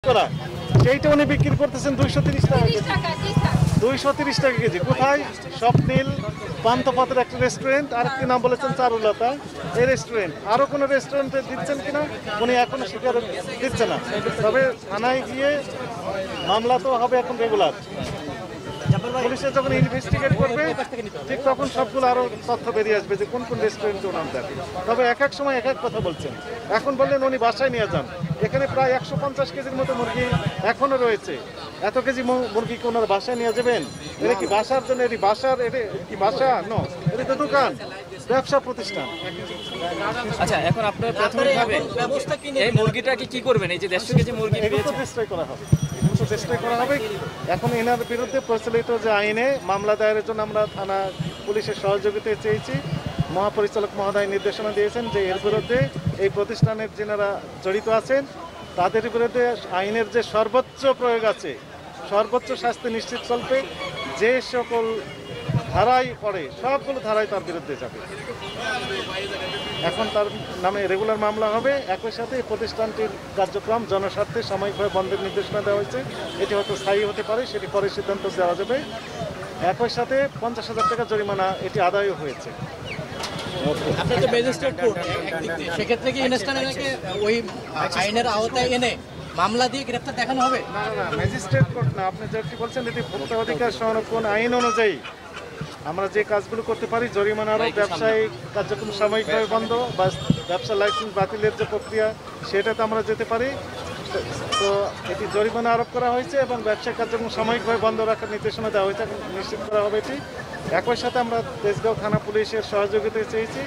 করা সেইটা উনি বিক্রি করতেছেন 230 টাকা কেজি। 230 টাকা কেজি। কোথায়? স্বপ্নিল পান্থপথের একটা রেস্টুরেন্ট, আর একটি নাম বলেছেন চারুলতা, এই রেস্টুরেন্ট। আরও কোনো রেস্টুরেন্টে দিচ্ছেন কিনা উনি এখনো স্বীকার দিচ্ছে না। তবে থানায় গিয়ে মামলা তো হবে এখন রেগুলার। পুলিশে যখন ইনভেস্টিগেট করবে ঠিক তখন সবগুলো আরো তথ্য বেরিয়ে আসবে যে কোন কোন রেস্টুরেন্টে ওনার দেন। তবে এক এক সময় এক এক কথা বলছেন। এখন বললেন উনি বাসায় নিয়ে যান, এখানে প্রায় 150 কেজির মতো মুরগি এখনো রয়েছে। এত কেজি মুরগি কি ওনার বাসায় নিয়ে যাবেন? এটা কি বাসার জন্য? এটি বাসার, এটা কি বাসা? নো, এটা তো দোকান, ব্যবসা প্রতিষ্ঠান। আচ্ছা, এখন আপনারা প্রাথমিকভাবে এই মুরগিটাকে কি করবেন? এই যে 150 কেজি মুরগি এগুলো তো চেষ্টাই করা হবে, চেষ্টাই করা হবে। এখন এনার বিরুদ্ধে প্রচলিত যে আইনে মামলা দায়েরের জন্য আমরা থানা পুলিশের সহযোগিতা চেয়েছি। মহাপরিচালক মহোদয় নির্দেশনা দিয়েছেন যে এর বিরুদ্ধে এই প্রতিষ্ঠানের যেনারা জড়িত আছেন তাদের বিরুদ্ধে আইনের যে সর্বোচ্চ প্রয়োগ আছে, সর্বোচ্চ শাস্তি নিশ্চিত করবে, যে সকল ধারায় পড়ে সবগুলো ধারায় তার বিরুদ্ধে যাবে। এখন তার নামে রেগুলার মামলা হবে। একই সাথে এই প্রতিষ্ঠানটির কার্যক্রম জনস্বার্থে সাময়িকভাবে বন্ধের নির্দেশনা দেওয়া হয়েছে। এটি হয়তো স্থায়ী হতে পারে, সেটি পরে সিদ্ধান্ত দেওয়া যাবে। একই সাথে 50,000 টাকা জরিমানা এটি আদায়ও হয়েছে। আপনার তো ম্যাজিস্ট্রেট কোর্ট, সেক্ষেত্রে কি ইনস্ট্যান্টকে ওই আইনের আওতায় এনে মামলা দিয়ে গ্রেপ্তার দেখানো হবে? না না, ম্যাজিস্ট্রেট কোর্ট না, আপনি যেটি বলছেন এটি ভোক্তা অধিকার সংরক্ষণ আইন অনুযায়ী আমরা যে কাজগুলো করতে পারি, জরিমানা আরোপ, ব্যবসায়িক কার্যক্রম সাময়িকভাবে বন্ধ বা ব্যবসা লাইসেন্স বাতিলের যে প্রক্রিয়া সেটাতে আমরা যেতে পারি। তো এটি জরিমানা আরোপ করা হয়েছে এবং ব্যবসায়িক কার্যক্রম সাময়িকভাবে বন্ধ রাখার নির্দেশনা দেওয়া হয়েছে, নিশ্চিত করা হবে এটি। একই সাথে আমরা তেজগাঁও থানা পুলিশের সহযোগিতা চেয়েছি।